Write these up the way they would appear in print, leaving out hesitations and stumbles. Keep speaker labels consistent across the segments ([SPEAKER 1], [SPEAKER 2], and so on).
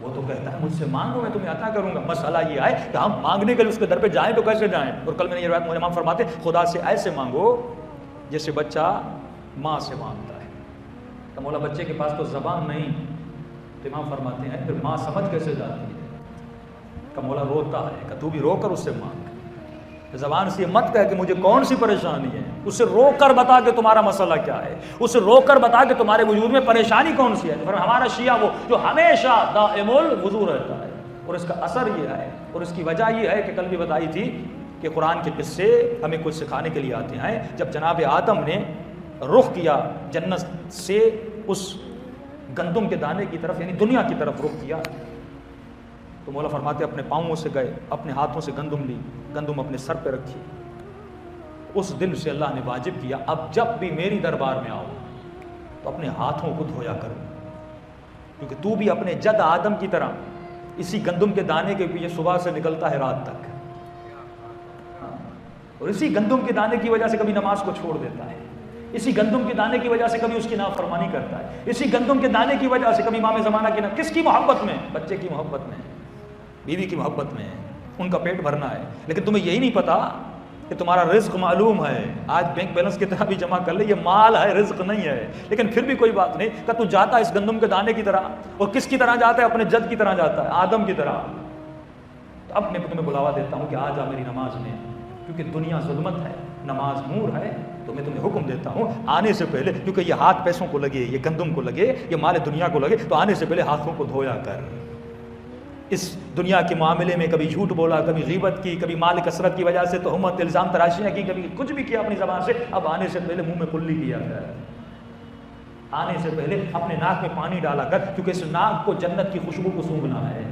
[SPEAKER 1] وہ تو کہتا ہے مجھ سے مانگو میں تمہیں عطا کروں گا. مسئلہ یہ ہے کہ ہم مانگنے کے لیے اس کے در پہ جائیں تو کیسے جائیں؟ اور کل میں نے یہ روایت امام فرماتے ہیں خدا سے ایسے مانگو جیسے بچہ ماں سے مانگتا ہے. تو مولا بچے کے پاس تو زبان نہیں، تو امام فرماتے ہیں پھر ماں سمجھ کیسے جاتی ہے کہ مولا روتا ہے کہ تو بھی رو کر اس سے مانگ. زبان سے یہ مت کہہ کہ مجھے کون سی پریشانی ہے، اسے رو کر بتا کہ تمہارا مسئلہ کیا ہے، اسے رو کر بتا کہ تمہارے وجود میں پریشانی کون سی ہے. پھر ہمارا شیعہ وہ جو ہمیشہ دائم الوضو رہتا ہے، اور اس کا اثر یہ ہے اور اس کی وجہ یہ ہے کہ کل بھی بتائی تھی کہ قرآن کے قصے ہمیں کچھ سکھانے کے لیے آتے ہیں. جب جناب آدم نے رخ کیا جنت سے اس گندم کے دانے کی طرف یعنی دنیا کی طرف رخ کیا، تو مولا فرماتے اپنے پاؤں سے گئے، اپنے ہاتھوں سے گندم لی، گندم اپنے سر پہ رکھی. اس دن سے اللہ نے واجب کیا اب جب بھی میری دربار میں آؤ تو اپنے ہاتھوں کو دھویا کرو، کیونکہ تو بھی اپنے جد آدم کی طرح اسی گندم کے دانے کے پیچھے صبح سے نکلتا ہے رات تک، اور اسی گندم کے دانے کی وجہ سے کبھی نماز کو چھوڑ دیتا ہے، اسی گندم کے دانے کی وجہ سے کبھی اس کی نافرمانی کرتا ہے، اسی گندم کے دانے کی وجہ سے کبھی امام زمانہ کی کس کی محبت میں؟ بچے کی محبت میں، بیوی کی محبت میں، ان کا پیٹ بھرنا ہے. لیکن تمہیں یہی نہیں پتا کہ تمہارا رزق معلوم ہے، آج بینک بیلنس کی طرح بھی جمع کر لے، یہ مال ہے رزق نہیں ہے. لیکن پھر بھی کوئی بات نہیں کہ تو جاتا ہے اس گندم کے دانے کی طرح، اور کس کی طرح جاتا ہے؟ اپنے جد کی طرح جاتا ہے، آدم کی طرح. تو اب میں تمہیں بلاوا دیتا ہوں کہ آ جا میری نماز میں، کیونکہ دنیا ظلمت ہے، نماز نور ہے. تو میں تمہیں حکم دیتا ہوں آنے سے پہلے، کیونکہ یہ ہاتھ پیسوں کو لگے، یہ گندم کو لگے، یہ مال دنیا کو لگے، تو آنے سے پہلے ہاتھوں کو دھویا کر. اس دنیا کے معاملے میں کبھی جھوٹ بولا، کبھی غیبت کی، کبھی مال کثرت کی وجہ سے تہمت الزام تراشیاں کی، کبھی کچھ بھی کیا اپنی زبان سے. اب آنے سے پہلے منہ میں کلی کیا کر، آنے سے پہلے اپنے ناک میں پانی ڈالا کر، کیونکہ اس ناک کو جنت کی خوشبو کو سونگھنا ہے.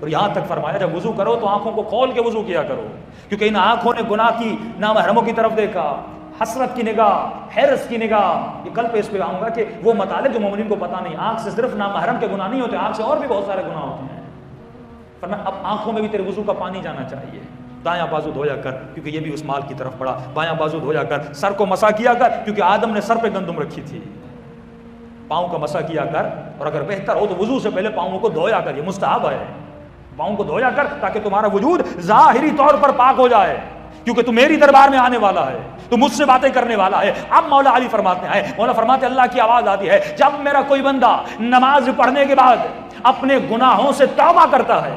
[SPEAKER 1] اور یہاں تک فرمایا جب وضو کرو تو آنکھوں کو کھول کے وضو کیا کرو، کیونکہ ان آنکھوں نے گناہ کی نامحرموں کی طرف دیکھا، حسرت کی نگاہ، حیرت کی نگاہ. یہ کل پہ اس پہ آؤں گا کہ وہ مطالب جو مومنین کو پتہ نہیں، آنکھ سے صرف نامحرم کے گناہ نہیں ہوتے، آنکھ سے اور بھی بہت سارے گناہ ہوتے ہیں. فرمایا اب آنکھوں میں بھی تیرے وضو کا پانی جانا چاہیے. دایاں بازو دھویا کر، کیونکہ یہ بھی اس مال کی طرف پڑا. بایاں بازو دھویا کر، سر کو مسا کیا کر، کیونکہ آدم نے سر پہ گندم رکھی تھی. پاؤں کا مسا کیا کر، اور اگر بہتر ہو تو وضو سے پہلے پاؤں کو دھویا کر، یہ مستحب ہے. پاؤں کو دھویا کر تاکہ تمہارا وجود ظاہری طور پر پاک ہو جائے، کیونکہ تو میری دربار میں آنے والا ہے، تو مجھ سے باتیں کرنے والا ہے. اب مولا علی فرماتے ہیں، مولا فرماتے اللہ کی آواز آتی ہے جب میرا کوئی بندہ نماز پڑھنے کے بعد اپنے گناہوں سے توبہ کرتا ہے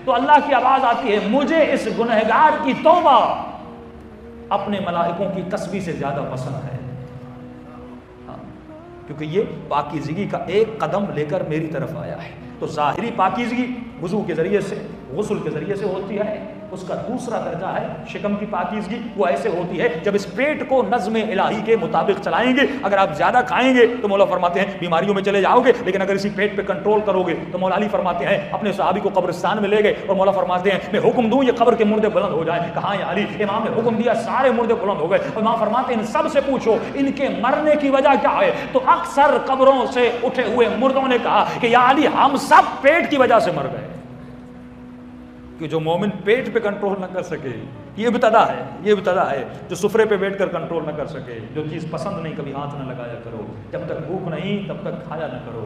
[SPEAKER 1] تو اللہ کی آواز آتی ہے مجھے اس گنہگار کی توبہ اپنے ملائکوں کی تسبیح سے زیادہ پسند ہے، کیونکہ یہ پاکیزگی کا ایک قدم لے کر میری طرف آیا ہے. تو ظاہری پاکیزگی وضو کے ذریعے سے، غسل کے ذریعے سے ہوتی ہے. اس کا دوسرا درجہ ہے شکم کی پاکیزگی. وہ ایسے ہوتی ہے جب اس پیٹ کو نظم الہی کے مطابق چلائیں گے. اگر آپ زیادہ کھائیں گے تو مولا فرماتے ہیں بیماریوں میں چلے جاؤ گے، لیکن اگر اسی پیٹ پہ کنٹرول کرو گے تو مولا علی فرماتے ہیں اپنے صحابی کو قبرستان میں لے گئے اور مولا فرماتے ہیں میں حکم دوں یہ قبر کے مردے بلند ہو جائیں. کہاں یا علی؟ امام نے حکم دیا سارے مردے بلند ہو گئے. اور امام فرماتے ہیں ان سب سے پوچھو ان کے مرنے کی وجہ کیا ہے؟ تو اکثر قبروں سے اٹھے ہوئے مردوں نے کہا کہ یا علی ہم سب پیٹ کی وجہ سے مر گئے. کہ جو مومن پیٹ پہ کنٹرول نہ کر سکے یہ ابتدا ہے، یہ ابتدا ہے. جو سفرے پہ بیٹھ کر کنٹرول نہ کر سکے، جو چیز پسند نہیں کبھی ہاتھ نہ لگایا کرو، جب تک بھوک نہیں تب تک کھایا نہ کرو.